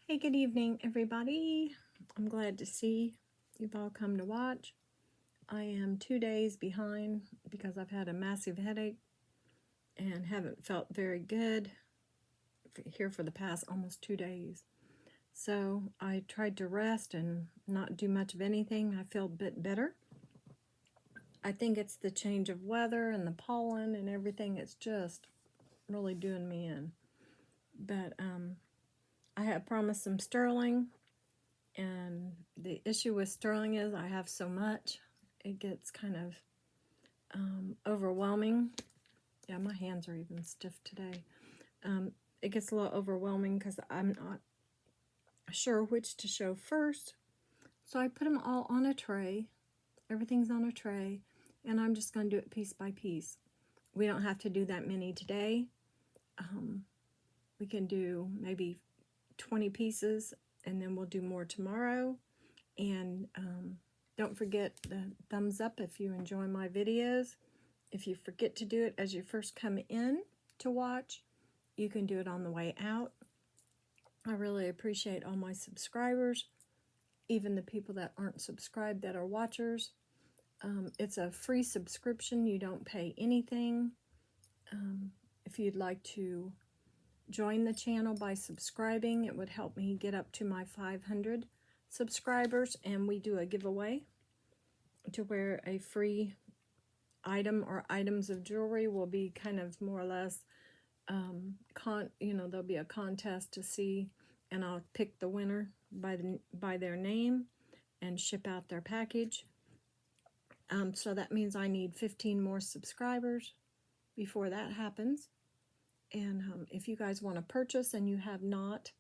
Hey, good evening, everybody. I'm glad to see you've all come to watch. I am 2 days behind because I've had a massive headache and haven't felt very good here for the past almost 2 days. So I tried to rest and not do much of anything. I feel a bit better. I think it's the change of weather and the pollen and everything. It's just really doing me in. But I have promised some sterling. And the issue with sterling is I have so much, it gets kind of overwhelming. Yeah, my hands are even stiff today. It gets a little overwhelming because I'm not sure which to show first. So I put them all on a tray. Everything's on a tray. And I'm just going to do it piece by piece. We don't have to do that many today. We can do maybe 20 pieces, and then we'll do more tomorrow. And don't forget the thumbs up if you enjoy my videos. If you forget to do it as you first come in to watch, you can do it on the way out. I really appreciate all my subscribers, even the people that aren't subscribed that are watchers. It's a free subscription. You don't pay anything. If you'd like to join the channel by subscribing, it would help me get up to my 500 subscribers, and we do a giveaway to where a free item or items of jewelry will be kind of more or less there'll be a contest to see, and I'll pick the winner by their name and ship out their package. So that means I need 15 more subscribers before that happens. And if you guys want to purchase and you have not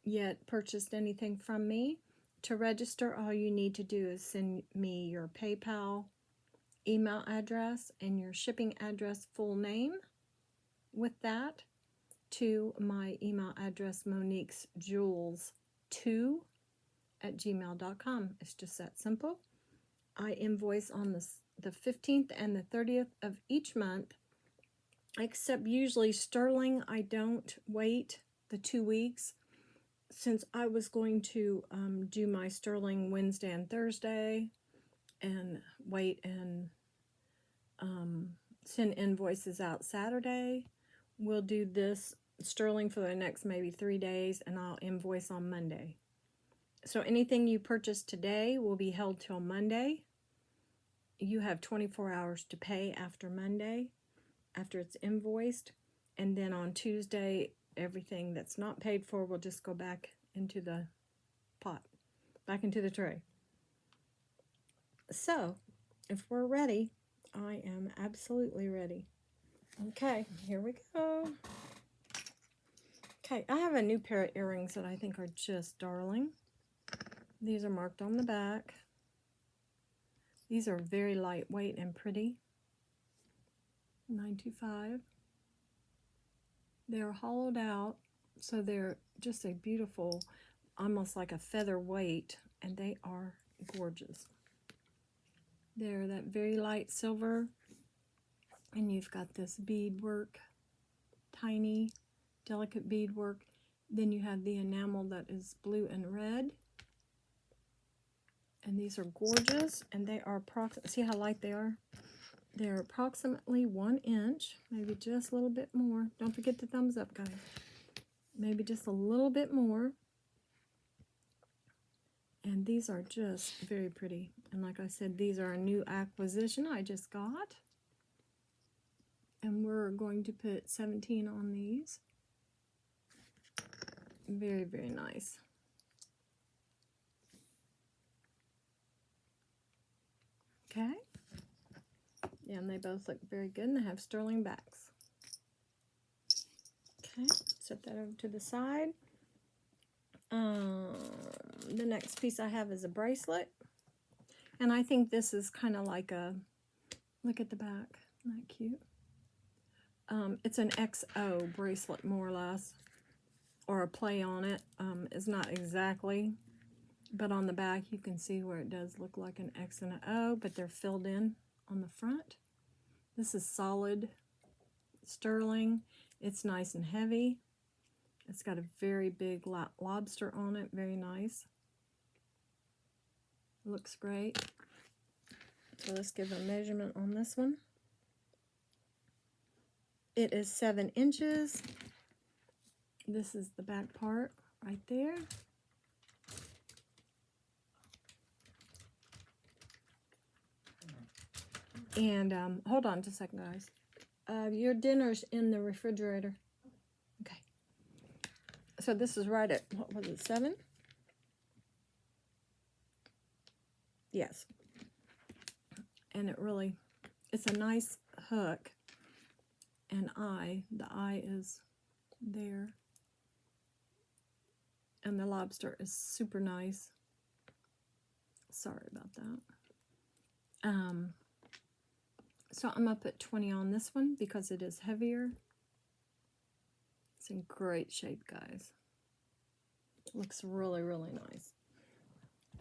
yet purchased anything from me, to register, all you need to do is send me your PayPal email address and your shipping address full name with that to my email address, moniquesjewels2@gmail.com. It's just that simple. I invoice on the 15th and the 30th of each month, except usually sterling. I don't wait the 2 weeks, since I was going to do my sterling Wednesday and Thursday and wait and send invoices out Saturday. We'll do this sterling for the next maybe 3 days, and I'll invoice on Monday. So anything you purchase today will be held till Monday. You have 24 hours to pay after Monday, after it's invoiced, and then on Tuesday, everything that's not paid for will just go back into the pot, back into the tray. So, if we're ready, I am absolutely ready. Okay, here we go. Okay, I have a new pair of earrings that I think are just darling. These are marked on the back. These are very lightweight and pretty. $9.25. They're hollowed out, so they're just a beautiful, almost like a feather weight, and they are gorgeous. They're that very light silver, and you've got this beadwork, tiny, delicate beadwork. Then you have the enamel that is blue and red. And these are gorgeous, and they are see how light they are? They're approximately 1 inch, maybe just a little bit more. Don't forget the thumbs up, guys. Maybe just a little bit more. And these are just very pretty. And like I said, these are a new acquisition I just got. And we're going to put 17 on these. Very, very nice. Okay. Yeah, and they both look very good, and they have sterling backs. Okay, set that over to the side. The next piece I have is a bracelet. And I think this is kind of like a, look at the back, isn't that cute? It's an XO bracelet, more or less, or a play on it. It's not exactly, but on the back you can see where it does look like an X and an O, but they're filled in on the front. This is solid sterling. It's nice and heavy. It's got a very big lobster on it. Very nice. Looks great. So let's give a measurement on this one. It is 7 inches. This is the back part right there. And hold on just a second, guys. Your dinner's in the refrigerator. Okay. So this is right at, what was it, 7? Yes. And it really, it's a nice hook. And the eye is there. And the lobster is super nice. Sorry about that. So I'm going to put 20 on this one because it is heavier. It's in great shape, guys. It looks really, really nice.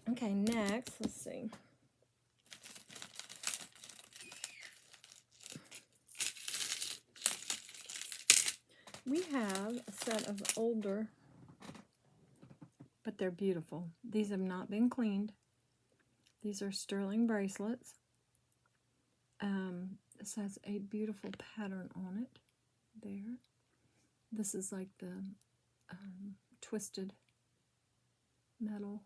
Okay, next, let's see. We have a set of older, but they're beautiful. These have not been cleaned. These are sterling bracelets. This has a beautiful pattern on it there. This is like the twisted metal,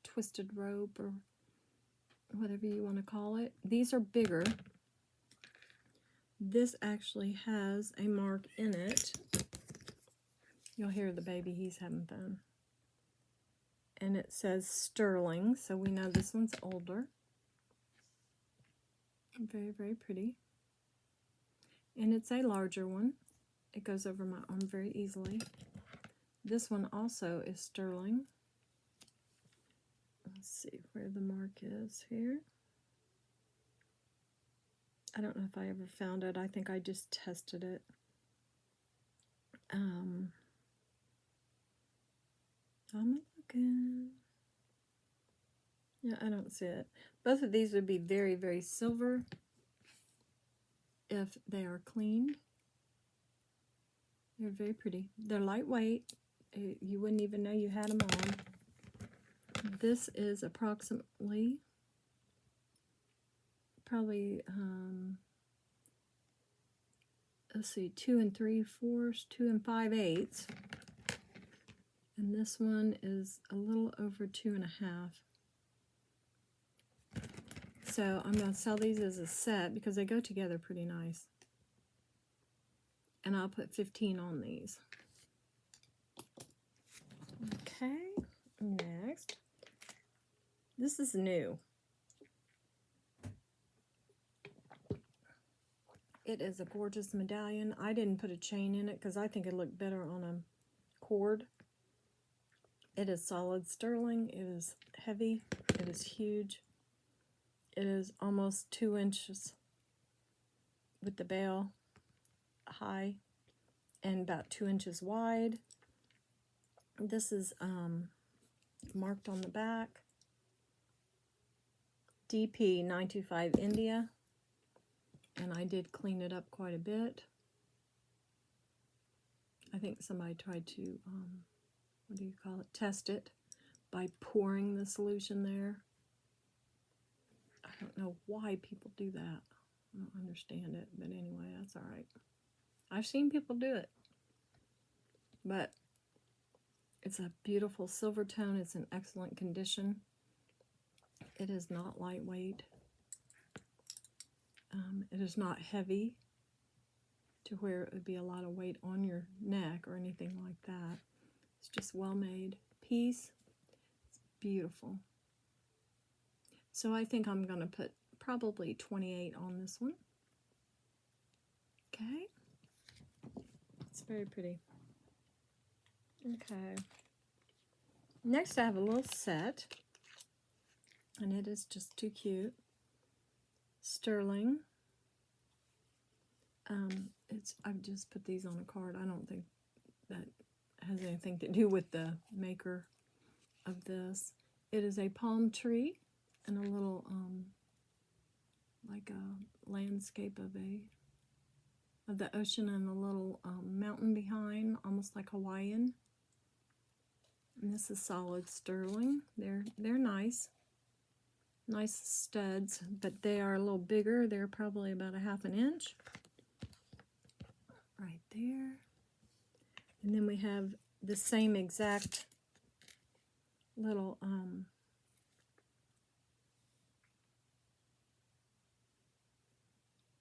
twisted rope, or whatever you want to call it. These are bigger. This actually has a mark in it. You'll hear the baby, he's having fun. And it says sterling, so we know this one's older. Very, very pretty. And it's a larger one. It goes over my arm very easily. This one also is sterling. Let's see where the mark is here. I don't know if I ever found it. I think I just tested it. I'm looking. Yeah, I don't see it. Both of these would be very, very silver if they are cleaned. They're very pretty. They're lightweight. You wouldn't even know you had them on. This is approximately, probably, let's see, 2 3/4, 2 5/8. And this one is a little over 2 1/2. So I'm going to sell these as a set because they go together pretty nice. And I'll put 15 on these. Okay, next. This is new. It is a gorgeous medallion. I didn't put a chain in it because I think it looked better on a cord. It is solid sterling. It is heavy. It is huge. It is almost 2 inches with the bail high and about 2 inches wide. This is marked on the back. DP 925 India. And I did clean it up quite a bit. I think somebody tried to, what do you call it, test it by pouring the solution there. I don't know why people do that. I don't understand it, but anyway, that's all right. I've seen people do it. But it's a beautiful silver tone. It's in excellent condition. It is not lightweight. It is not heavy to where it would be a lot of weight on your neck or anything like that. It's just well-made piece. It's beautiful. So I think I'm going to put probably 28 on this one. Okay. It's very pretty. Okay. Next I have a little set. And it is just too cute. Sterling. I've just put these on a card. I don't think that has anything to do with the maker of this. It is a palm tree and a little like a landscape of a of the ocean and a little mountain behind, almost like Hawaiian. And this is solid sterling. They're nice. Nice studs, but they are a little bigger. They're probably about a 1/2 inch. Right there. And then we have the same exact little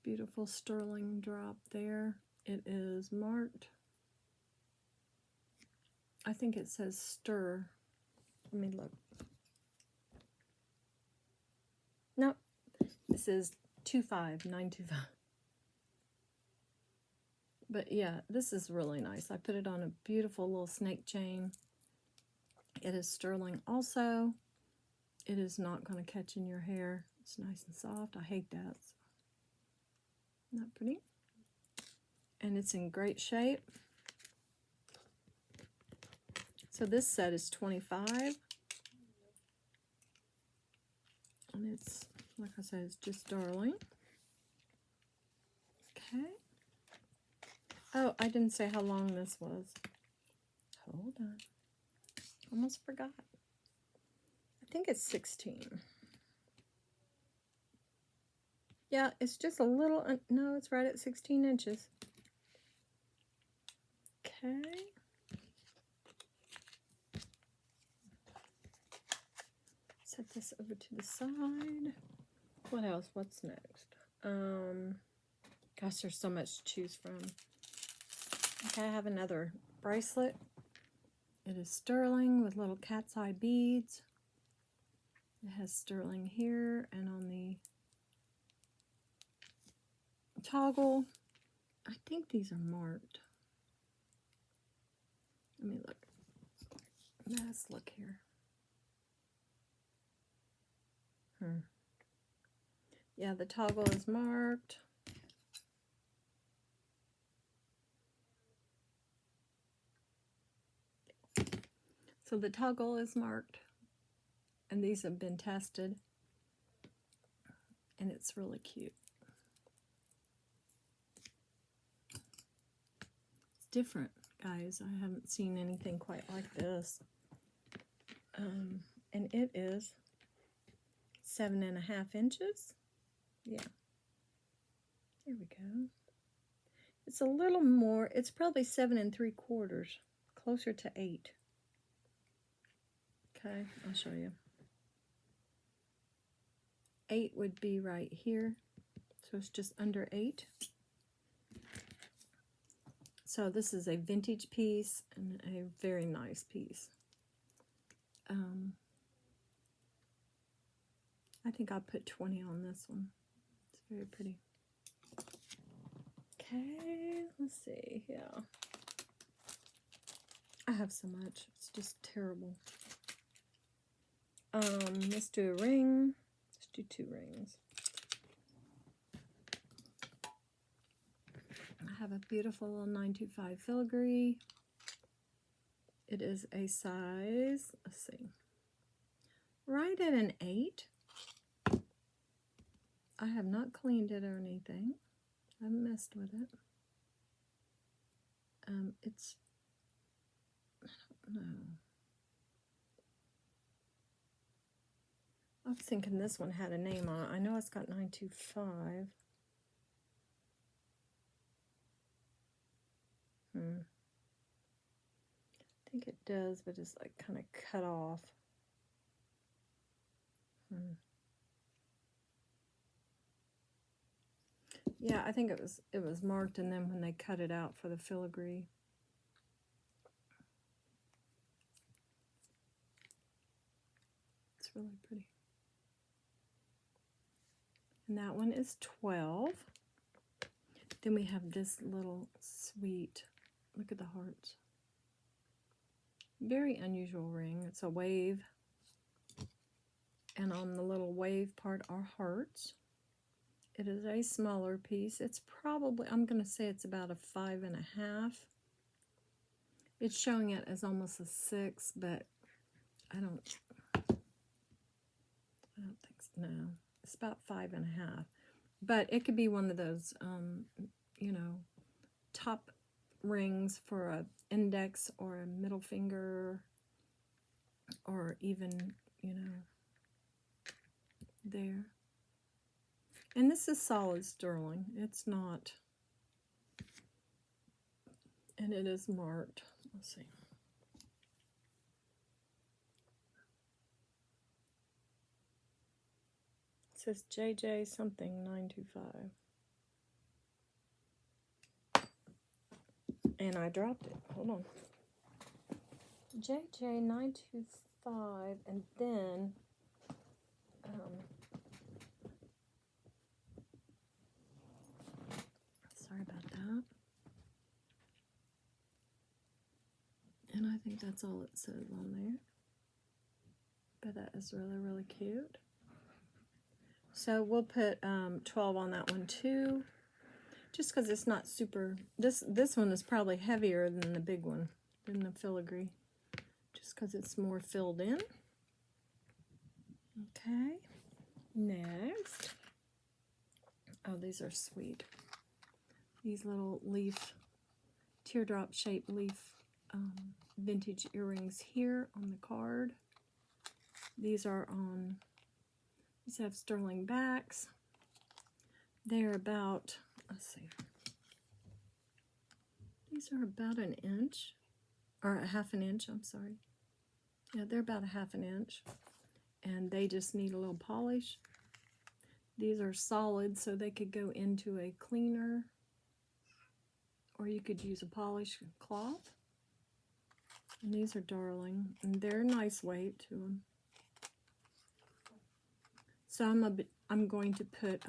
beautiful sterling drop there. It is marked. I think it says stir. Let me look. Nope. This is 25925. But yeah, this is really nice. I put it on a beautiful little snake chain. It is sterling also. It is not going to catch in your hair. It's nice and soft. I hate that. Not pretty. And it's in great shape. So this set is $25. And it's, like I said, it's just darling. Okay. Oh, I didn't say how long this was. Hold on. Almost forgot. I think it's 16. Yeah, it's just a little, no, it's right at 16 inches. Okay. Set this over to the side. What else? What's next? Gosh, there's so much to choose from. Okay, I have another bracelet. It is sterling with little cat's eye beads. It has sterling here and on the toggle. I think these are marked. Let me look. Let's look here. Yeah, the toggle is marked. So the toggle is marked, and these have been tested, and it's really cute. It's different, guys. I haven't seen anything quite like this. And it is 7.5 inches. Yeah. There we go. It's a little more, it's probably 7 3/4, closer to 8. Okay, I'll show you. 8 would be right here, so it's just under 8. So this is a vintage piece and a very nice piece. I think I'll put 20 on this one. It's very pretty. Okay, let's see. Yeah, I have so much. It's just terrible. Let's do a ring. Let's do 2 rings. I have a beautiful little 925 filigree. It is a size, let's see, right at an 8. I have not cleaned it or anything. I haven't messed with it. It's, I don't know. I was thinking this one had a name on it. I know it's got 925. I think it does, but it's like kind of cut off. Yeah, I think it was marked, and then when they cut it out for the filigree. It's really pretty. And that one is 12. Then we have this little sweet, look at the hearts. Very unusual ring. It's a wave. And on the little wave part are hearts. It is a smaller piece. It's probably, I'm going to say it's about a 5.5. It's showing it as almost a 6, but I don't think so. No. It's about 5.5, but it could be one of those, you know, top rings for a index or a middle finger, or even, you know, there. And this is solid sterling. It's not, and it is marked. Let's see. It says JJ something 925. And I dropped it. Hold on. JJ 925, and then sorry about that. And I think that's all it says on there. But that is really, really cute. So we'll put 12 on that one too. Just because it's not super, this one is probably heavier than the big one, than the filigree. Just because it's more filled in. Okay. Next. Oh, these are sweet. These little leaf, teardrop shaped leaf vintage earrings here on the card. These are on, these have sterling backs. They're about, let's see, these are about an inch, or a half an inch, I'm sorry. Yeah, they're about a half an inch, and they just need a little polish. These are solid, so they could go into a cleaner, or you could use a polish cloth. And these are darling, and they're a nice weight to them. So I'm going to put,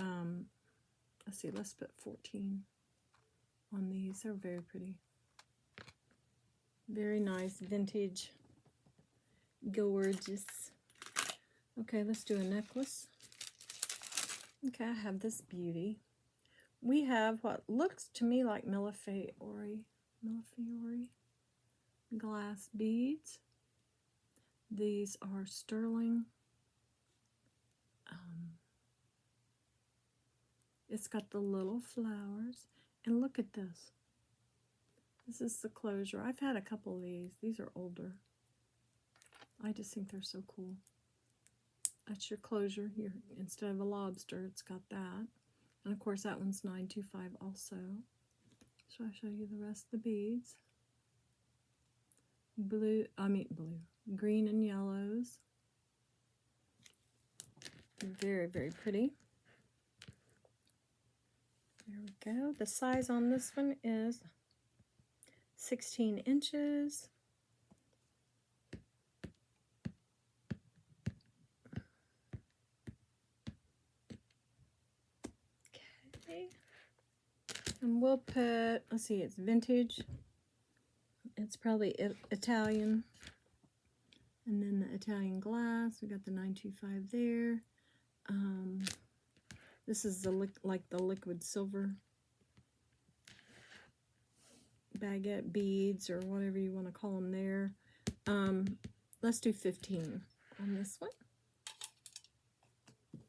let's see, let's put 14 on these. They're very pretty. Very nice, vintage, gorgeous. Okay, let's do a necklace. Okay, I have this beauty. We have what looks to me like Millefiori glass beads. These are sterling. It's got the little flowers. And look at this. This is the closure. I've had a couple of these. These are older. I just think they're so cool. That's your closure here. Instead of a lobster, it's got that. And of course, that one's 925 also. So I'll show you the rest of the beads. Green and yellows. Very, very pretty. There we go. The size on this one is 16 inches. Okay. And we'll put, let's see, it's vintage. It's probably Italian. And then the Italian glass. We got the 925 there. This is the like the liquid silver baguette beads, or whatever you want to call them there. Let's do 15 on this one.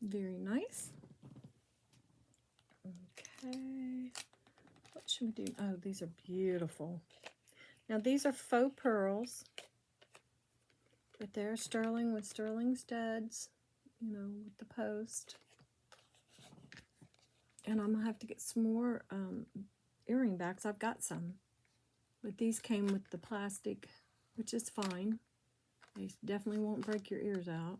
Very nice. Okay. What should we do? Oh, these are beautiful. Now these are faux pearls, but they're sterling with sterling studs, you know, with the post. And I'm going to have to get some more earring backs. I've got some. But these came with the plastic, which is fine. They definitely won't break your ears out.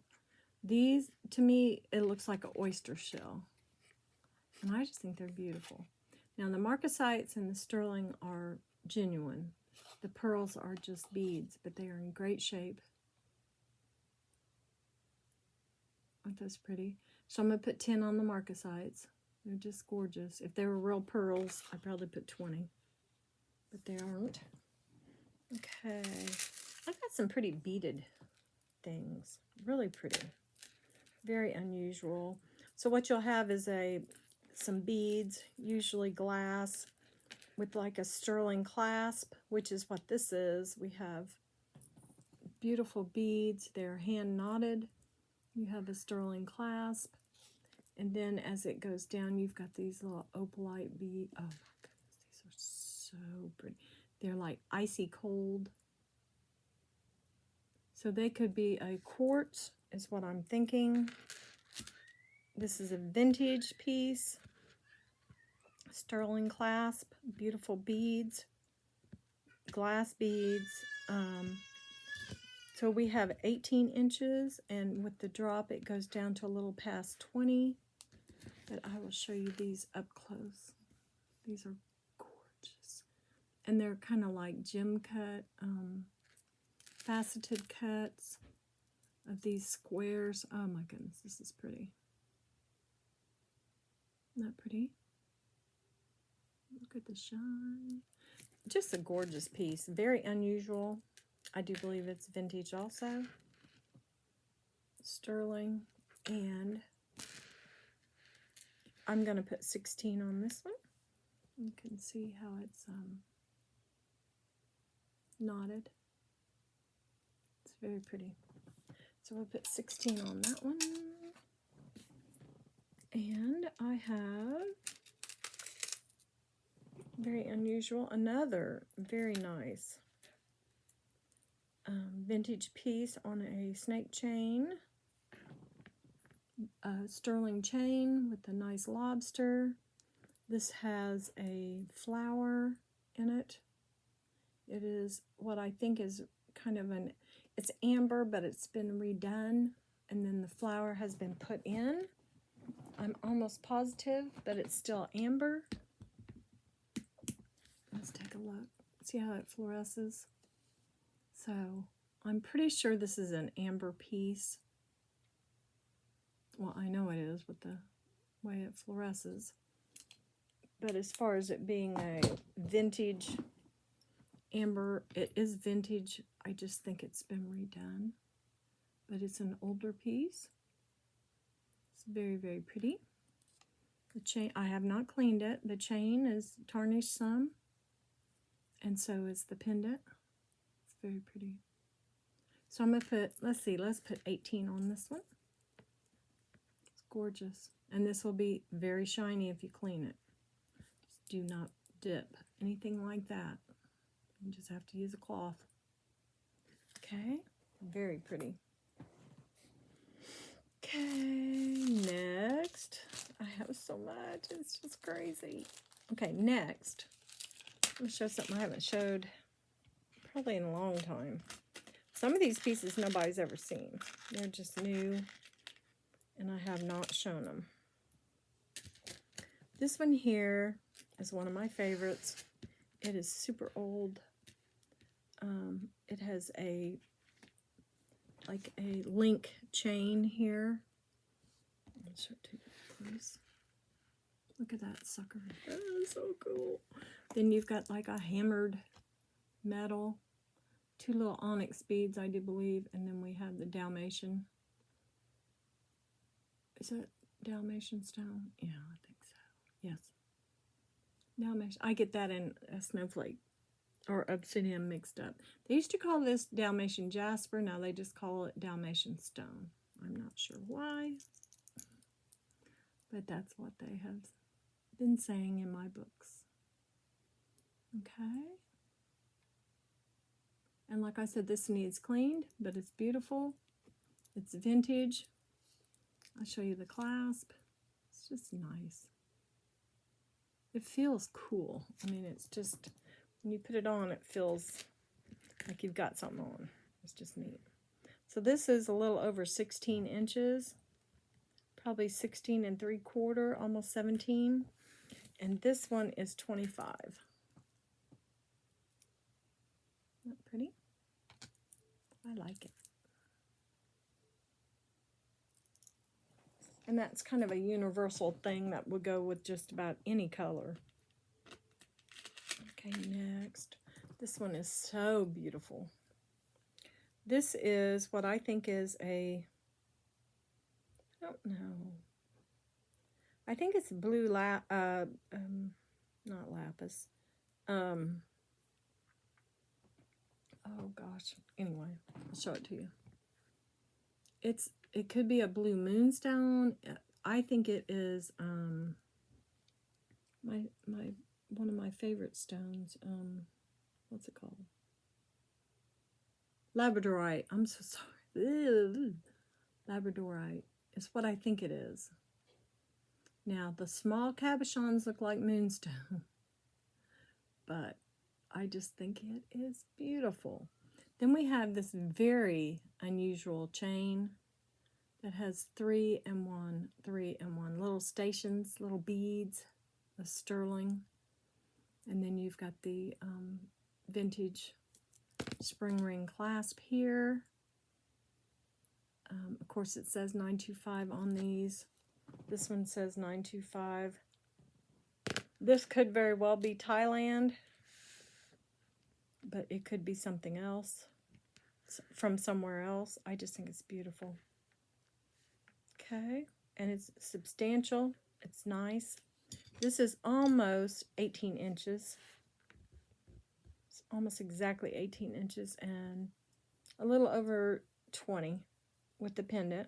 These, to me, it looks like an oyster shell. And I just think they're beautiful. Now, the marcasites and the sterling are genuine. The pearls are just beads, but they are in great shape. Aren't those pretty? So I'm going to put 10 on the marcasites. They're just gorgeous. If they were real pearls, I'd probably put 20. But they aren't. Okay. I've got some pretty beaded things. Really pretty. Very unusual. So what you'll have is some beads, usually glass, with like a sterling clasp, which is what this is. We have beautiful beads. They're hand knotted. You have a sterling clasp. And then as it goes down, you've got these little opalite beads. Oh my goodness, these are so pretty. They're like icy cold. So they could be a quartz, is what I'm thinking. This is a vintage piece. Sterling clasp, beautiful beads, glass beads. So we have 18 inches, and with the drop it goes down to a little past 20. But I will show you these up close. These are gorgeous. And they're kind of like gem cut, faceted cuts of these squares. Oh my goodness, this is pretty. Isn't that pretty? Look at the shine. Just a gorgeous piece. Very unusual. I do believe it's vintage also. Sterling. And I'm going to put 16 on this one. You can see how it's knotted. It's very pretty. So we'll put 16 on that one. And I have, very unusual, another very nice vintage piece on a snake chain. A sterling chain with a nice lobster. This has a flower in it. It is what I think is kind of an, it's amber, but it's been redone, and then the flower has been put in. I'm almost positive, but it's still amber. Let's take a look. See how it fluoresces? So I'm pretty sure this is an amber piece. Well, I know it is with the way it fluoresces. But as far as it being a vintage amber, it is vintage. I just think it's been redone. But it's an older piece. It's very, very pretty. The chain, I have not cleaned it. The chain is tarnished some. And so is the pendant. It's very pretty. So I'm going to put, let's put 18 on this one. It's gorgeous. And this will be very shiny if you clean it. Just do not dip anything like that. You just have to use a cloth. Okay, very pretty. Okay, next. I have so much, it's just crazy. Okay, next. I'm going to show something I haven't showed probably in a long time. Some of these pieces nobody's ever seen. They're just new, and I have not shown them. This one here is one of my favorites. It is super old. It has like a link chain here. I'll show it to you, please. Look at that sucker. That is so cool. Then you've got like a hammered metal, 2 little onyx beads, I do believe, and then we have the Dalmatian. Is that Dalmatian Stone? Yeah, I think so. Yes. Dalmatian. I get that in a snowflake or obsidian mixed up. They used to call this Dalmatian Jasper. Now they just call it Dalmatian Stone. I'm not sure why, but that's what they have been saying in my books. Okay. And like I said, this needs cleaned, but it's beautiful. It's vintage. I'll show you the clasp. It's just nice. It feels cool. I mean, it's just, when you put it on, it feels like you've got something on. It's just neat. So this is a little over 16 inches, probably 16 3/4, almost 17. And this one is 25. Isn't that pretty? I like it. And that's kind of a universal thing that would go with just about any color. Okay, next. This one is so beautiful. This is what I think is I don't know. I think it's blue not lapis. Oh gosh. Anyway, I'll show it to you. It could be a blue moonstone. I think it is my one of my favorite stones. What's it called? Labradorite. I'm so sorry. Ugh. Labradorite is what I think it is. Now, the small cabochons look like Moonstone, but I just think it is beautiful. Then we have this very unusual chain that has 3 and 1, 3 and 1 little stations, little beads of sterling. And then you've got the vintage spring ring clasp here. Of course, it says 925 on these. This one says 925. This could very well be Thailand, but it could be something else from somewhere else. I just think it's beautiful. Okay, and it's substantial. It's nice. This is almost 18 inches. It's almost exactly 18 inches and a little over 20 with the pendant.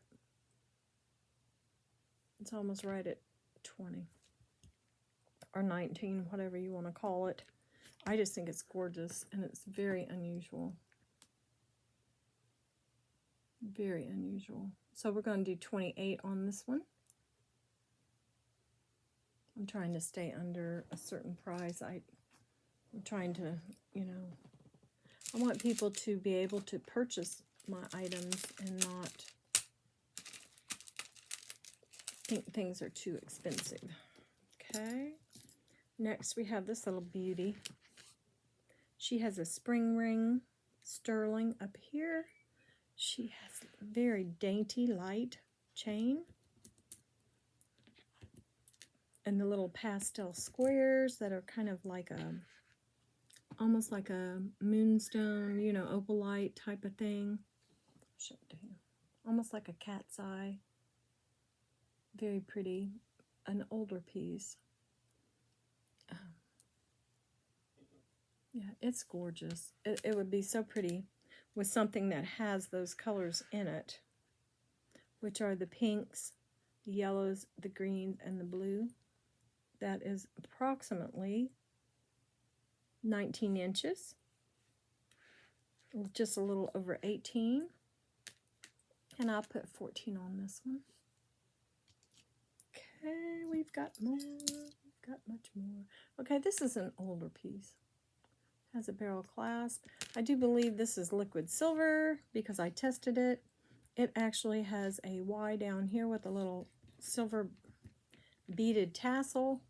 It's almost right at 20 or 19, whatever you want to call it. I just think it's gorgeous, and it's very unusual. Very unusual. So we're going to do 28 on this one. I'm trying to stay under a certain price. I'm trying to, you know, I want people to be able to purchase my items and not think things are too expensive. Okay. Next we have this little beauty. She has a spring ring sterling up here. She has very dainty light chain. And the little pastel squares that are kind of like almost like a moonstone, you know, opalite type of thing. I'll show it to you. Almost like a cat's eye. Very pretty. An older piece. Yeah, it's gorgeous. It would be so pretty with something that has those colors in it, which are the pinks, the yellows, the greens, and the blue. That is approximately 19 inches, just a little over 18, and I'll put 14 on this one. Okay, we've got more, we've got much more. Okay, this is an older piece. Has a barrel clasp. I do believe this is liquid silver because I tested it. It actually has a Y down here with a little silver beaded tassel.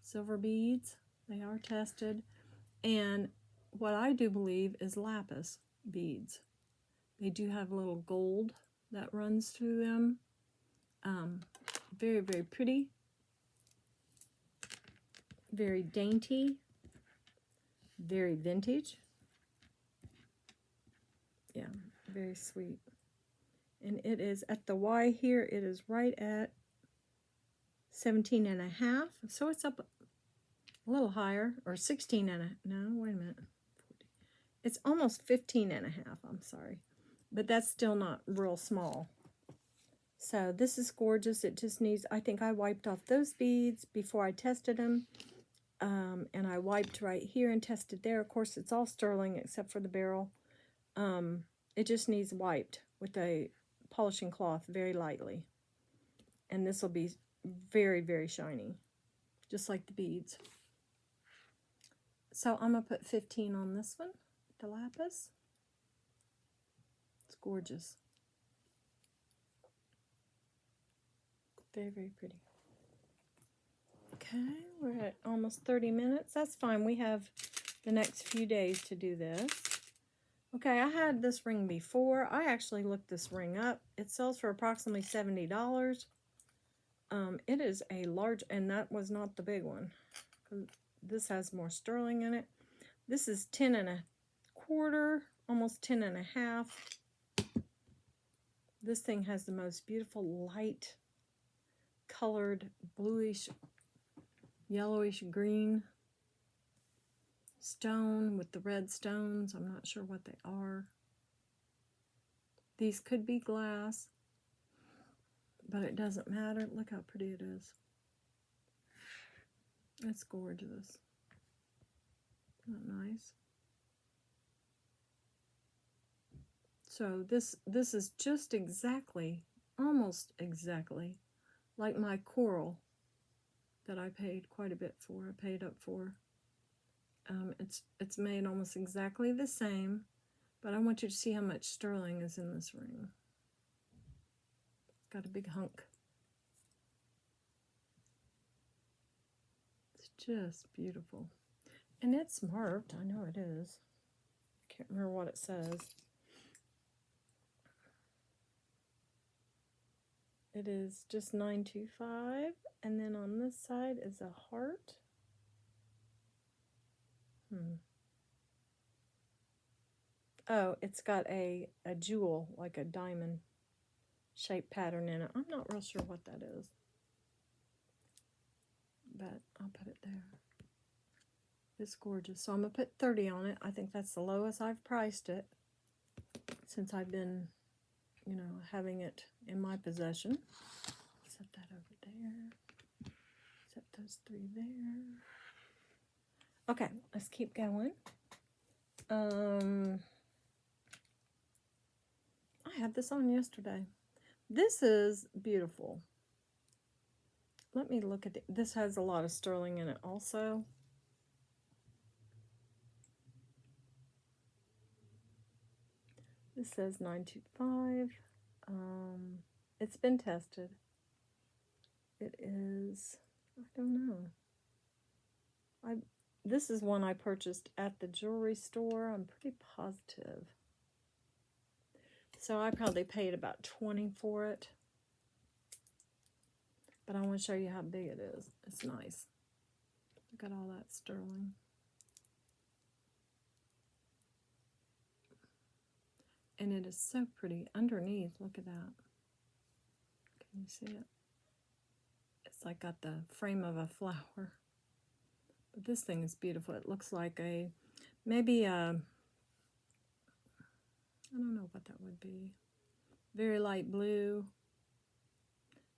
Silver beads. They are tested. And what I do believe is lapis beads. They do have a little gold that runs through them. Very, very pretty. Very dainty. Very vintage. Yeah, very sweet. And it is at the Y here, it is right at 17 and a half. So it's up a little higher, or 16 and a, no, wait a minute. It's almost 15 and a half, I'm sorry. But that's still not real small. So this is gorgeous. It just needs, I think I wiped off those beads before I tested them. And I wiped right here and tested there. Of course, it's all sterling except for the barrel. It just needs wiped with a polishing cloth very lightly. And this will be very, very shiny, just like the beads. So I'm going to put 15 on this one, the lapis. It's gorgeous. Very, very pretty. Okay, we're at almost 30 minutes. That's fine. We have the next few days to do this. Okay, I had this ring before. I actually looked this ring up. It sells for approximately $70. It is a large, and that was not the big one. This has more sterling in it. This is 10 and a quarter, almost 10 and a half. This thing has the most beautiful light colored bluish, yellowish green stone with the red stones. I'm not sure what they are. These could be glass, but it doesn't matter. Look how pretty it is. That's gorgeous. Isn't that nice? So this is just exactly, almost exactly, like my coral that I paid quite a bit for. I paid up for. It's made almost exactly the same, but I want you to see how much sterling is in this ring. It's got a big hunk. It's just beautiful. And it's marked. I know it is. Can't remember what it says. It is just $9.25, and then on this side is a heart. Oh, it's got a jewel, like a diamond shaped pattern in it. I'm not real sure what that is, but I'll put it there. It's gorgeous. So I'm going to put 30 on it. I think that's the lowest I've priced it since I've been, you know, having it in my possession. Set that over there. Set those 3 there. Okay, let's keep going. I had this on yesterday. This is beautiful. Let me look at it. This has a lot of sterling in it also. This says $9.25. It's been tested. It is, I don't know. This is one I purchased at the jewelry store. I'm pretty positive. So I probably paid about $20 for it. But I want to show you how big it is. It's nice. Look at all that sterling. And it is so pretty. Underneath, look at that. Can you see it? It's like got the frame of a flower. But this thing is beautiful. It looks like maybe I don't know what that would be. Very light blue.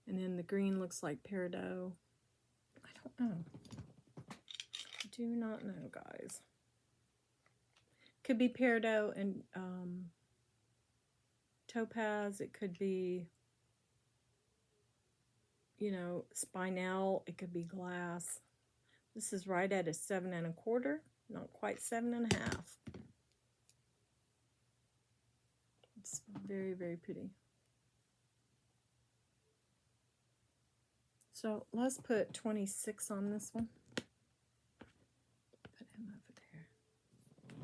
And then the green looks like peridot. I don't know. I do not know, guys. Could be peridot and topaz. It could be, you know, spinel. It could be glass. This is right at a 7 1/4. Not quite 7 1/2. It's very, very pretty. So let's put 26 on this one. Put him over there.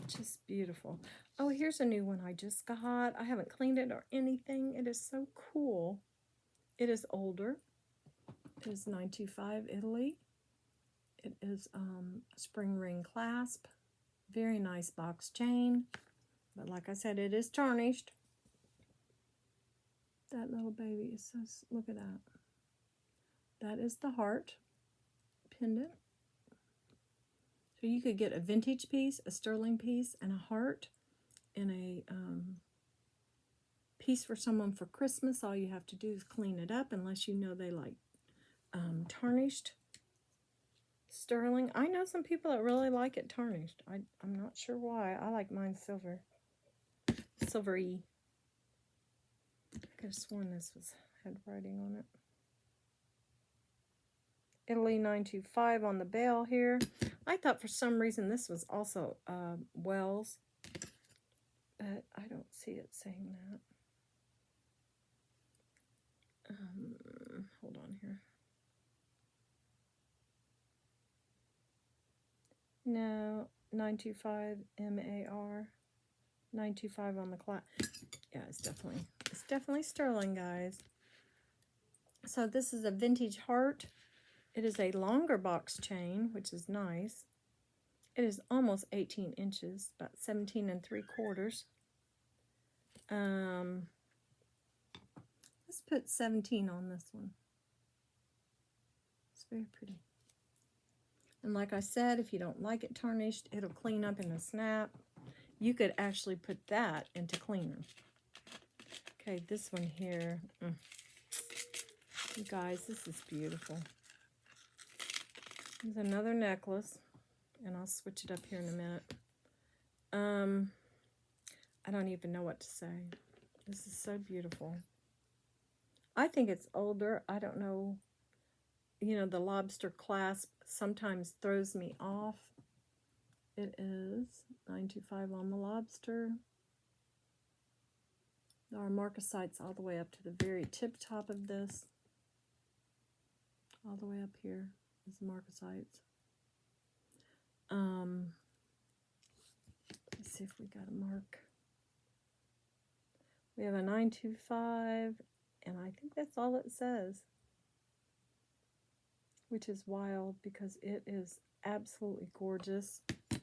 Just beautiful. Oh, here's a new one I just got. I haven't cleaned it or anything. It is so cool. It is older. It is $9.25 Italy. It is a spring ring clasp. Very nice box chain. But like I said, it is tarnished. That little baby is so, look at that. That is the heart pendant. So you could get a vintage piece, a sterling piece, and a heart, and a piece for someone for Christmas. All you have to do is clean it up, unless you know they like tarnished sterling. I know some people that really like it tarnished. I'm not sure why. I like mine silver. Silvery. I could have sworn this had writing on it. Italy $9.25 on the bail here. I thought for some reason this was also Wells, but I don't see it saying that. Hold on here. No, $9.25 MAR. $9.25 on the clock. Yeah, it's definitely sterling, guys. So this is a vintage heart. It is a longer box chain, which is nice. It is almost 18 inches, about 17 3/4. Let's put 17 on this one. It's very pretty. And like I said, if you don't like it tarnished, it'll clean up in a snap. You could actually put that into cleaner. Okay, this one here. You guys, this is beautiful. There's another necklace, and I'll switch it up here in a minute. I don't even know what to say. This is so beautiful. I think it's older. I don't know. You know, the lobster clasp sometimes throws me off. It is 925 on the lobster. There are marcasites all the way up to the very tip top of this. All the way up here is the marcasites. Let's see if we got a mark. We have a 925, and I think that's all it says, which is wild because it is absolutely gorgeous. Let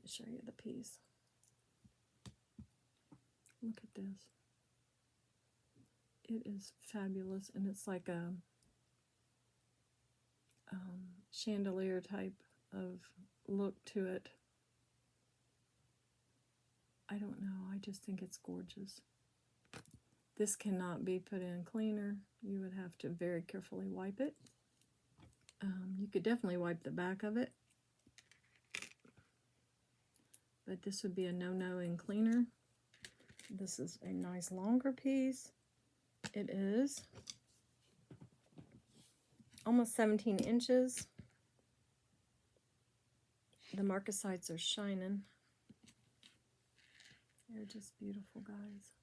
me show you the piece. Look at this. It is fabulous, and it's like a chandelier type of look to it. I don't know. I just think it's gorgeous. This cannot be put in cleaner. You would have to very carefully wipe it. You could definitely wipe the back of it, but this would be a no-no in cleaner. This is a nice longer piece. It is almost 17 inches. The marcasites are shining. They're just beautiful, guys.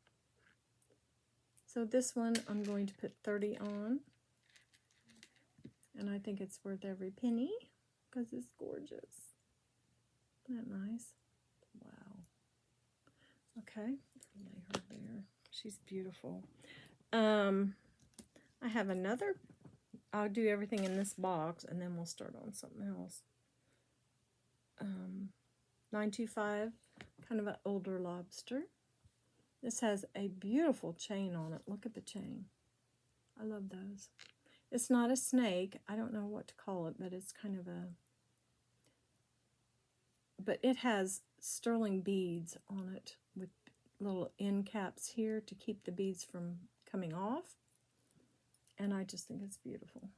So this one I'm going to put 30 on. And I think it's worth every penny because it's gorgeous. Isn't that nice? Wow. Okay, lay her there. She's beautiful. I have another. I'll do everything in this box and then we'll start on something else. 925, kind of an older lobster. This has a beautiful chain on it. Look at the chain. I love those. It's not a snake. I don't know what to call it, but it's kind of a... But it has sterling beads on it with little end caps here to keep the beads from coming off. And I just think it's beautiful.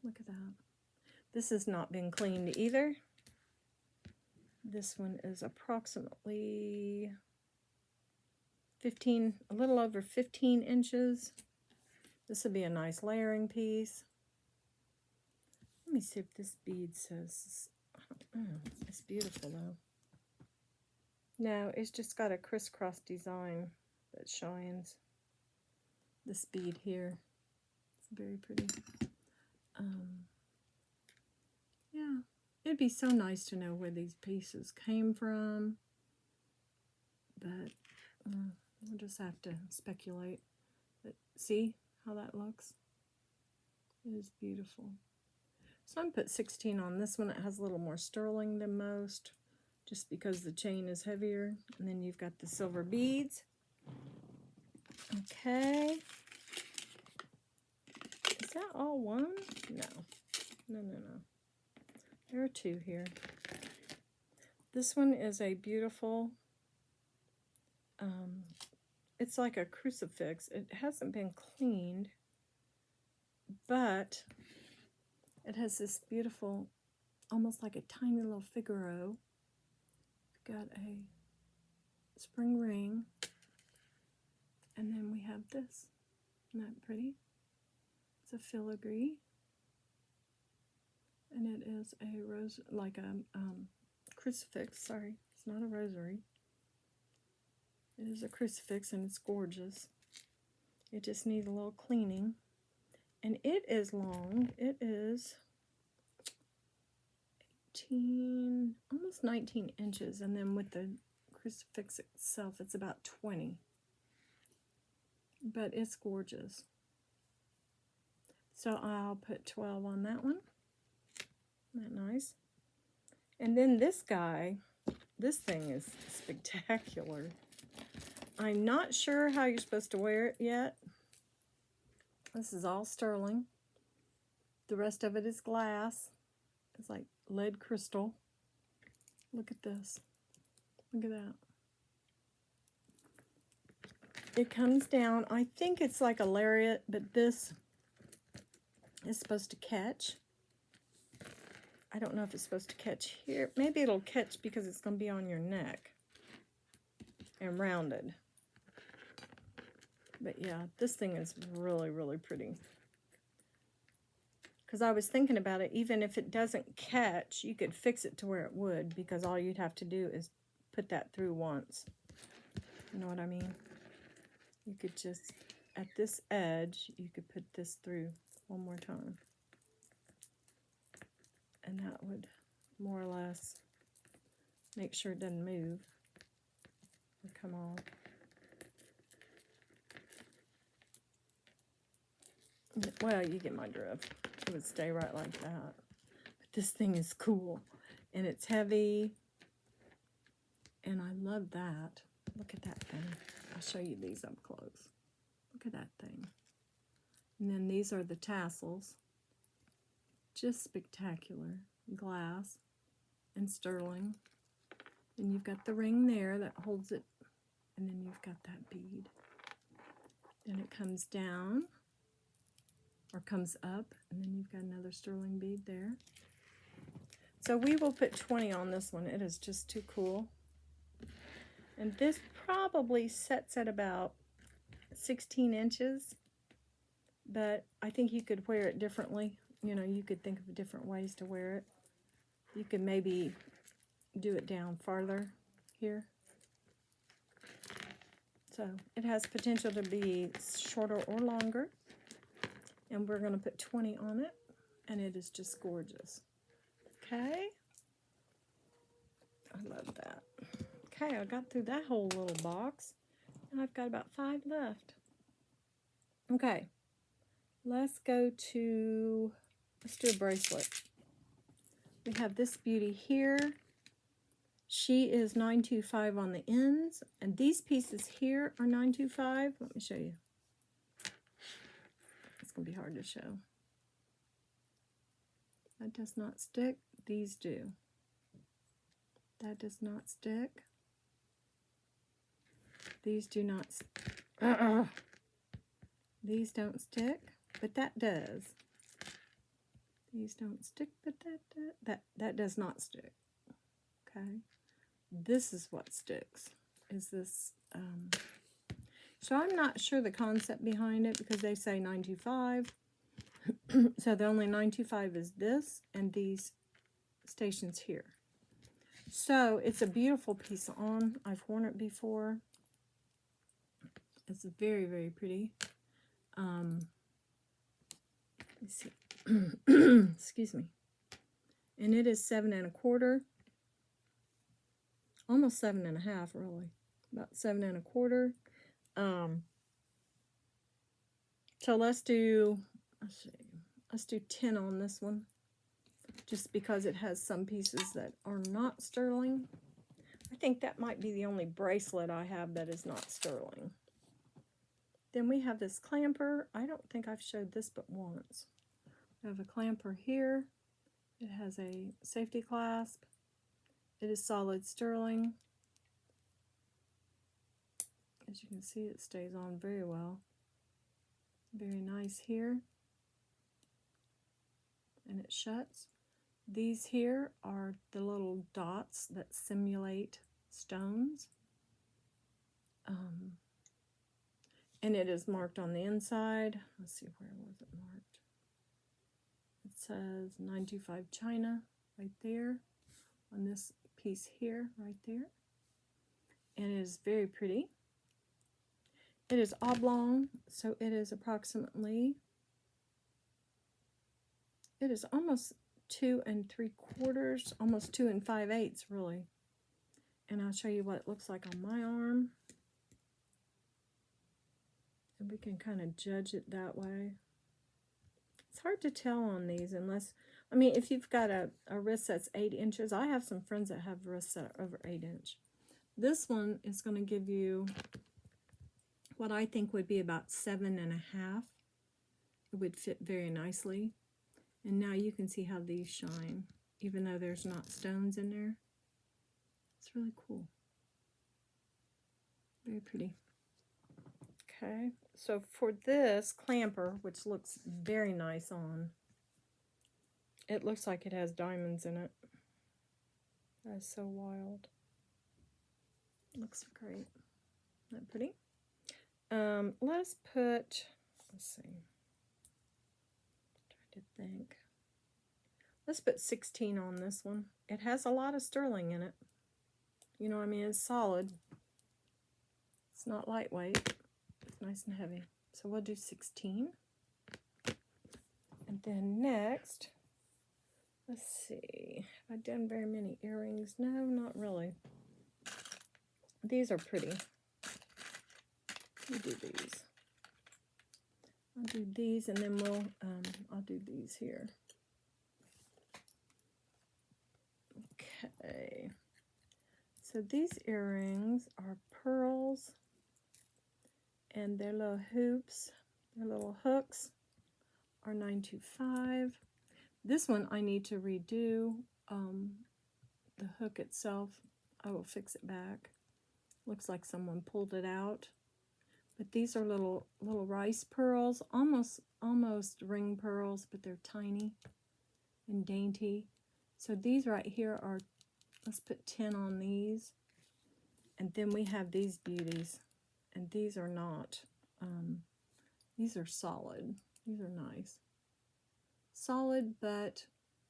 Look at that. This has not been cleaned either. This one is approximately 15, a little over 15 inches. This would be a nice layering piece. Let me see if this bead says, it's beautiful though. No, it's just got a crisscross design that shines. This bead here, it's very pretty. Yeah, it'd be so nice to know where these pieces came from, but we'll just have to speculate. But see how that looks? It is beautiful. So I'm put 16 on this one. It has a little more sterling than most, just because the chain is heavier. And then you've got the silver beads. Okay. Is that all one? No. No, no, no. There are two here. This one is a beautiful, it's like a crucifix. It hasn't been cleaned, but it has this beautiful, almost like a tiny little Figaro. Got a spring ring, and then we have this. Isn't that pretty? It's a filigree, and it is a rose, like a crucifix. Sorry, it's not a rosary. It is a crucifix, and it's gorgeous. It just needs a little cleaning, and it is long. It is 18, almost 19 inches, and then with the crucifix itself, it's about 20. But it's gorgeous. So I'll put 12 on that one. Isn't that nice? And then this guy, this thing is spectacular. I'm not sure how you're supposed to wear it yet. This is all sterling. The rest of it is glass. It's like lead crystal. Look at this. Look at that. It comes down. I think it's like a lariat, but this is supposed to catch. I don't know if it's supposed to catch here. Maybe it'll catch because it's going to be on your neck and rounded. But yeah, this thing is really, really pretty. Because I was thinking about it, even if it doesn't catch, you could fix it to where it would, because all you'd have to do is put that through once. You know what I mean? You could just, at this edge, you could put this through one more time. And that would more or less make sure it doesn't move or come off. Well, you get my drift. It would stay right like that. But this thing is cool. And it's heavy. And I love that. Look at that thing. I'll show you these up close. Look at that thing. And then these are the tassels. Just spectacular. Glass and sterling. And you've got the ring there that holds it. And then you've got that bead. Then it comes down. Or comes up, and then you've got another sterling bead there. So we will put 20 on this one. It is just too cool. And this probably sets at about 16 inches, but I think you could wear it differently. You know, you could think of different ways to wear it. You could maybe do it down farther here. So it has potential to be shorter or longer. And we're going to put 20 on it, and it is just gorgeous. Okay? I love that. Okay, I got through that whole little box, and I've got about 5 left. Okay, let's do a bracelet. We have this beauty here. She is 925 on the ends, and these pieces here are 925. Let me show you. Going to be hard to show. That does not stick. These do. That does not stick. These do not. These don't stick, but that does. These don't stick, but that does not stick. Okay. This is what sticks. Is this? So I'm not sure the concept behind it, because they say 925. So the only 925 is this and these stations here. So it's a beautiful piece on. I've worn it before. It's very, very pretty. Let's see. Excuse me. And it is 7 1/4. Almost 7 1/2, really. About 7 1/4. So let's do 10 on this one, just because it has some pieces that are not sterling. I think that might be the only bracelet I have that is not sterling. Then we have this clamper. I don't think I've showed this but once. We have a clamper here. It has a safety clasp. It is solid sterling. As you can see, it stays on very well. Very nice here. And it shuts. These here are the little dots that simulate stones. And it is marked on the inside. Let's see, where was it marked? It says 925 China right there on this piece here, right there. And it is very pretty. It is oblong, so it is approximately, it is almost 2 3/4, almost 2 5/8, really. And I'll show you what it looks like on my arm. And we can kind of judge it that way. It's hard to tell on these unless, I mean, if you've got a wrist that's 8 inches, I have some friends that have wrists that are over 8 inch. This one is going to give you what I think would be about 7 1/2. It would fit very nicely. And now you can see how these shine, even though there's not stones in there. It's really cool. Very pretty. Okay, so for this clamper, which looks very nice on, It looks like it has diamonds in it. That's so wild. Looks great. Isn't that pretty? Let's see. Trying to think. Let's put 16 on this one. It has a lot of sterling in it. You know what I mean? It's solid. It's not lightweight. It's nice and heavy. So we'll do 16. And then next, let's see. Have I done very many earrings? No, not really. These are pretty. We'll do these. I'll do these, and then I'll do these here. Okay. So these earrings are pearls, and their little hoops, their little hooks are $9.25. This one I need to redo. The hook itself, I will fix it back. Looks like someone pulled it out. But these are little rice pearls, almost ring pearls, but they're tiny and dainty. So these right here are, let's put 10 on these. And then we have these beauties. And these are not, these are solid. These are nice. Solid, but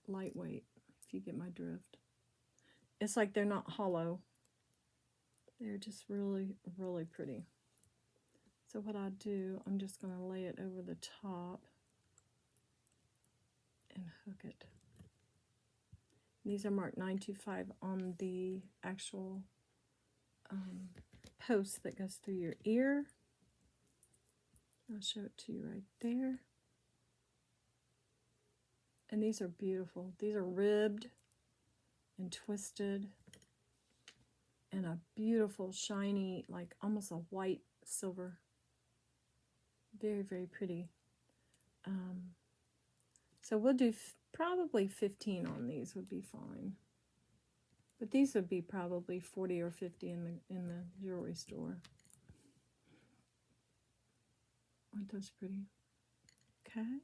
lightweight, if you get my drift. It's like they're not hollow. They're just really, really pretty. So what I do, I'm just going to lay it over the top and hook it. These are marked $9.25 on the actual post that goes through your ear. I'll show it to you right there. And these are beautiful. These are ribbed and twisted. And a beautiful, shiny, like almost a white silver. Very, very pretty. So we'll do probably 15 on these would be fine. But these would be probably 40 or 50 in the jewelry store. Aren't those pretty? Okay.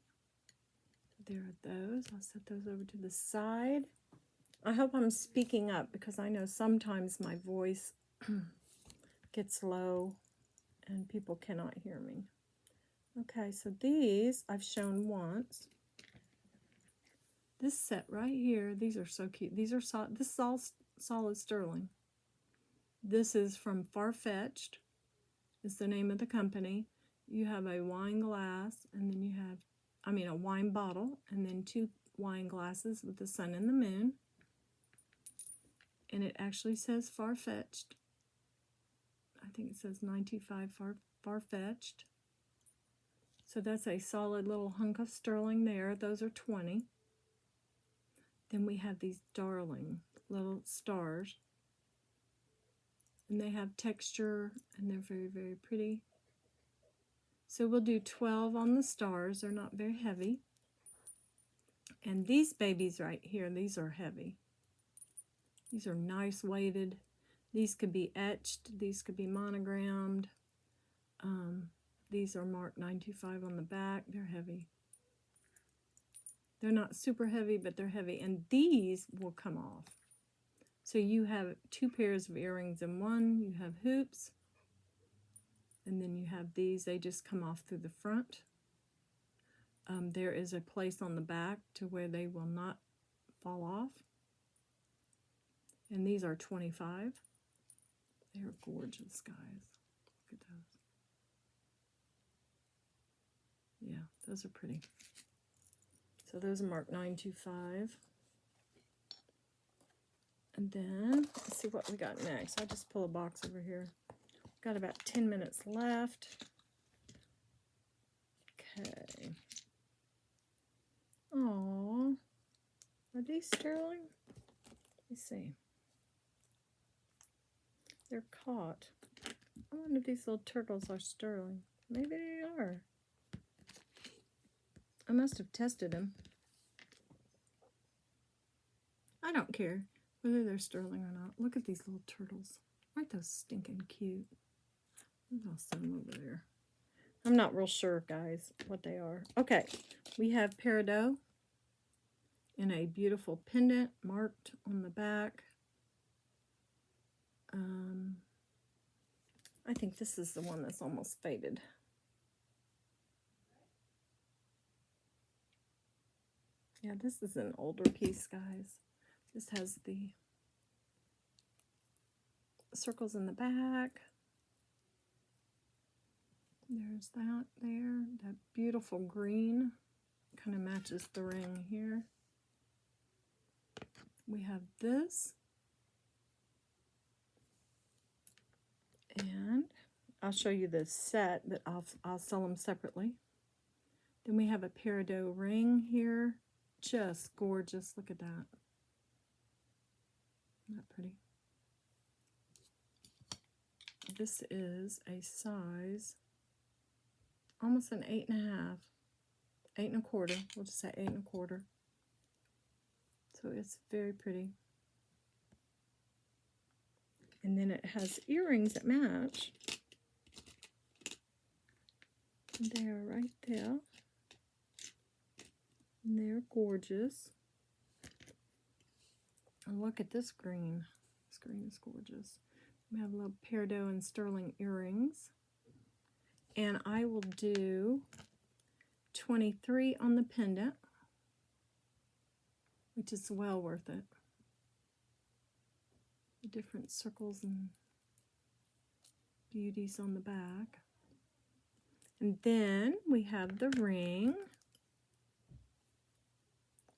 There are those. I'll set those over to the side. I hope I'm speaking up because I know sometimes my voice gets low and people cannot hear me. Okay, so these I've shown once. This set right here, these are so cute. These are this is all solid sterling. This is from Farfetched. Is the name of the company. You have a wine glass, and then you have, a wine bottle, and then 2 wine glasses with the sun and the moon. And it actually says Farfetched. I think it says $9.25 Farfetched. So that's a solid little hunk of sterling there. Those are 20. Then we have these darling little stars. And they have texture, and they're very, very pretty. So we'll do 12 on the stars. They're not very heavy. And these babies right here, these are heavy. These are nice weighted. These could be etched. These could be monogrammed. These are marked $9.25 on the back. They're heavy. They're not super heavy, but they're heavy. And these will come off. So you have 2 pairs of earrings in one. You have hoops. And then you have these. They just come off through the front. There is a place on the back to where they will not fall off. And these are 25. They are gorgeous, guys. Look at those. Yeah, those are pretty. So those are marked $9.25. And then, let's see what we got next. I'll just pull a box over here. Got about 10 minutes left. Okay. Oh, are these sterling? Let me see. They're caught. I wonder if these little turtles are sterling. Maybe they are. I must have tested them. I don't care whether they're sterling or not. Look at these little turtles. Aren't those stinking cute? I'll send them over there. I'm not real sure, guys, what they are. Okay, we have Peridot. in a beautiful pendant marked on the back. I think this is the one that's almost faded. Yeah, this is an older piece, guys. This has the circles in the back. There's that there. That beautiful green kind of matches the ring here. We have this. And I'll show you the set, but I'll sell them separately. Then we have a Peridot ring here. Just gorgeous. Look at that. Isn't that pretty? This is a size, almost an 8.5, 8 1/4. We'll just say 8 1/4. So it's very pretty. And then it has earrings that match. They are right there. And they're gorgeous. And look at this green. This green is gorgeous. We have little peridot and sterling earrings. And I will do 23 on the pendant, which is well worth it. The different circles and beauties on the back. And then we have the ring,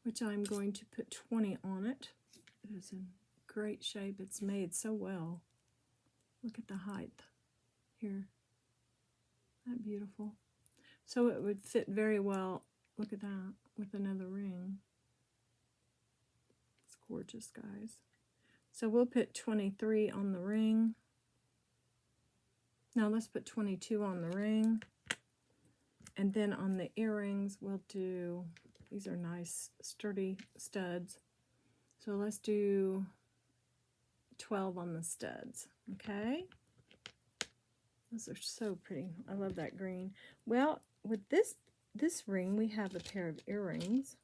which I'm going to put 20 on it. It is in great shape. It's made so well. Look at the height here. Isn't that beautiful? So it would fit very well, look at that, with another ring. It's gorgeous, guys. So we'll put 23 on the ring. Now let's put 22 on the ring. And then on the earrings, we'll do, these are nice, sturdy studs. So let's do 12 on the studs, okay? Those are so pretty. I love that green. Well, with this ring, we have a pair of earrings.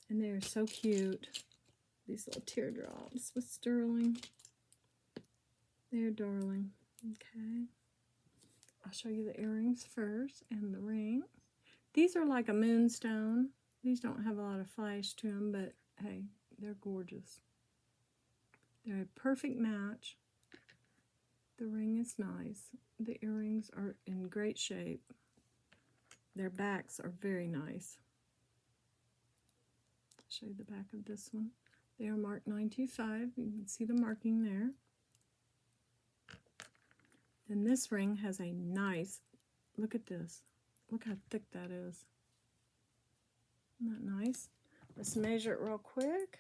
And they're so cute. These little teardrops with sterling. They're darling. Okay. I'll show you the earrings first and the ring. These are like a moonstone. These don't have a lot of flash to them, but hey, they're gorgeous. They're a perfect match. The ring is nice. The earrings are in great shape. Their backs are very nice. I'll show you the back of this one. They are marked 925. You can see the marking there. Then this ring has a nice, look at this. Look how thick that is. Isn't that nice? Let's measure it real quick.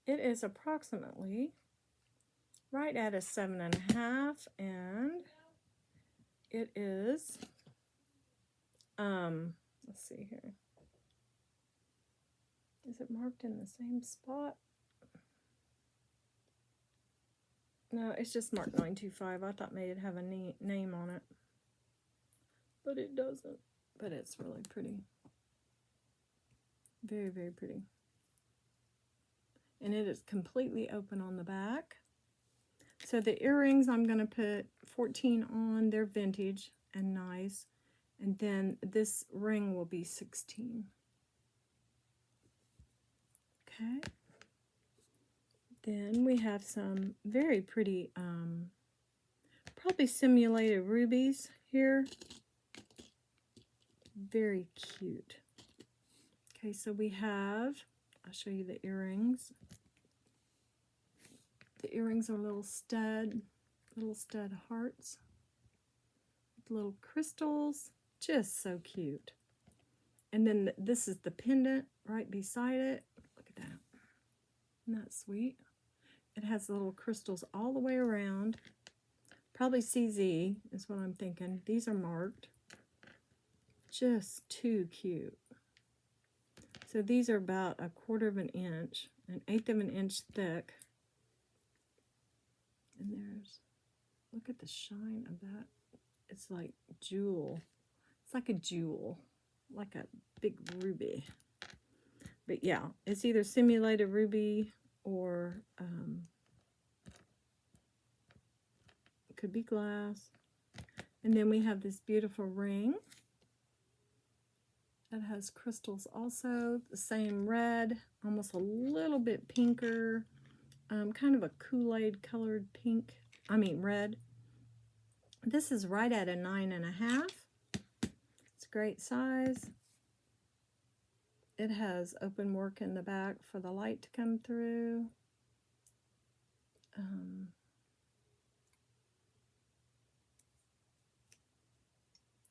It is approximately right at a 7.5, and it is, let's see here. Is it marked in the same spot? No, it's just marked 925. I thought maybe it'd have a name on it, but it doesn't. But it's really pretty. Very, very pretty. And it is completely open on the back. So the earrings, I'm going to put 14 on. They're vintage and nice. And then this ring will be 16. Okay. Then we have some very pretty, probably simulated rubies here. Very cute. Okay, so we have, I'll show you the earrings. The earrings are little stud hearts with little crystals. Just so cute. And then this is the pendant right beside it. Look at that. Isn't that sweet? It has little crystals all the way around. Probably CZ is what I'm thinking. These are marked. Just too cute. So these are about 1/4 of an inch, 1/8 of an inch thick. And there's, look at the shine of that. It's like jewel. It's like a jewel. like a big ruby. But yeah, it's either simulated ruby or it could be glass. And then we have this beautiful ring that has crystals also, the same red, almost a little bit pinker, kind of a Kool-Aid colored pink, red. This is right at a 9.5. It's a great size. It has open work in the back for the light to come through.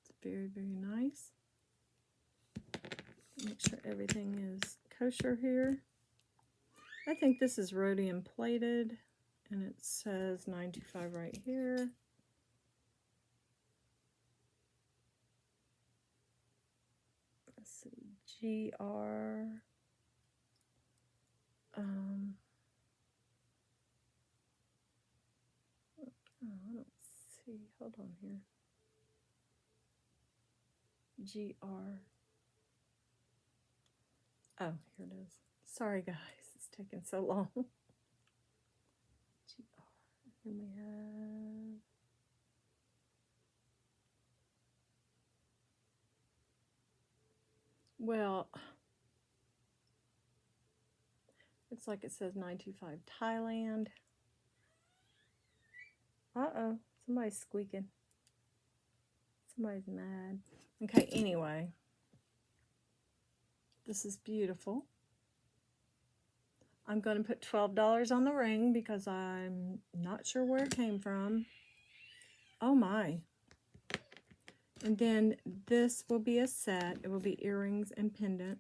It's very, very nice. Make sure everything is kosher here. I think this is rhodium plated, and it says 925 right here. Let's see, GR. I don't see. Hold on here. GR. Oh, here it is. Sorry, guys. It's taking so long. GR. And we have... Well, looks like it says 925 Thailand. Uh-oh. Somebody's squeaking. Somebody's mad. Okay, anyway. This is beautiful. I'm going to put $12 on the ring because I'm not sure where it came from. Oh my. And then this will be a set. It will be earrings and pendant.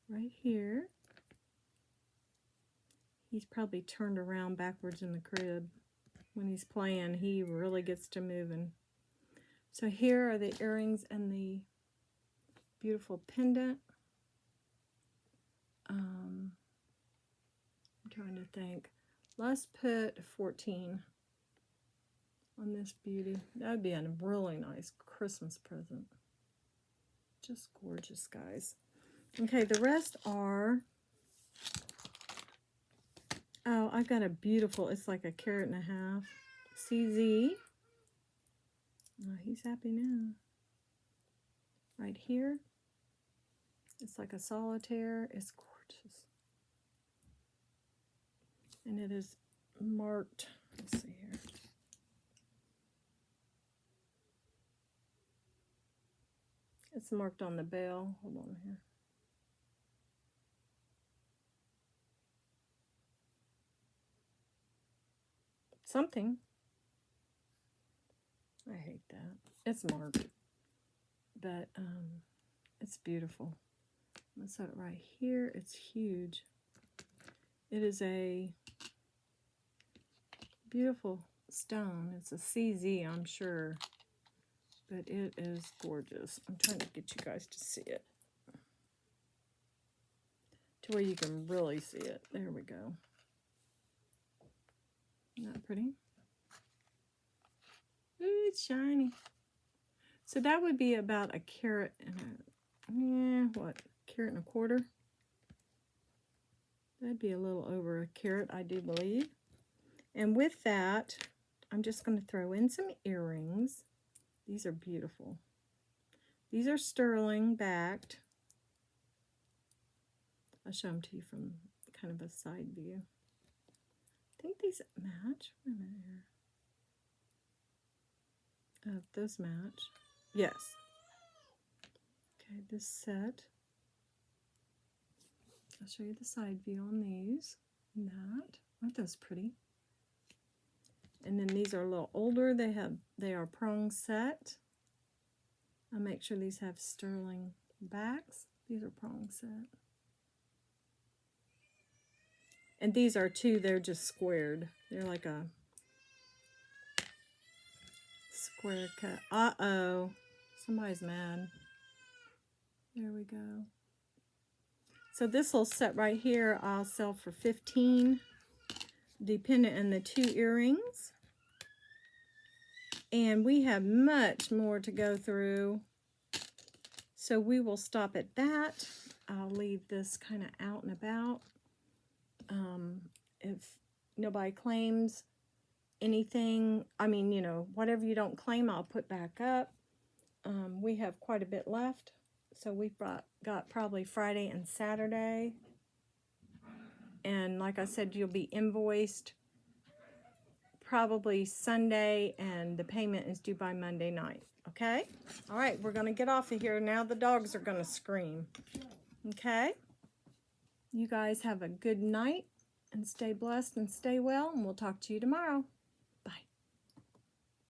Right here. He's probably turned around backwards in the crib. When he's playing, he really gets to moving. So here are the earrings and the beautiful pendant. I'm trying to think. Let's put 14 on this beauty. That would be a really nice Christmas present. Just gorgeous, guys. Okay, the rest are... Oh, I've got a beautiful, it's like a 1.5 carats. CZ. Oh, he's happy now. Right here. It's like a solitaire. It's gorgeous. And it is marked. Let's see here. It's marked on the bell. Hold on here. Something. I hate that. It's marked. But it's beautiful. Let's set it right here. It's huge. It is a beautiful stone. It's a CZ, I'm sure. But it is gorgeous. I'm trying to get you guys to see it. To where you can really see it. There we go. Isn't that pretty? Ooh, it's shiny. So that would be about 1 carat and a, 1.25 carats. That'd be a little over 1 carat, I do believe. And with that, I'm just going to throw in some earrings. These are beautiful. These are sterling backed. I'll show them to you from kind of a side view. I think these match. Wait a minute here. Those match. Yes. Okay, this set. I'll show you the side view on these. And that. Aren't those pretty? And then these are a little older. They are prong set. I'll make sure these have sterling backs. These are prong set. And these are too, they're just squared. They're like a square cut. Uh-oh. Somebody's mad. There we go. So this little set right here, I'll sell for $15. The pendant and the 2 earrings. And we have much more to go through. So we will stop at that. I'll leave this kind of out and about. If nobody claims anything, I mean, you know, whatever you don't claim, I'll put back up. We have quite a bit left. So we've got probably Friday and Saturday. And like I said, you'll be invoiced probably Sunday, and the payment is due by Monday night. Okay? All right, we're going to get off of here. Now the dogs are going to scream. Okay? You guys have a good night, and stay blessed and stay well, and we'll talk to you tomorrow.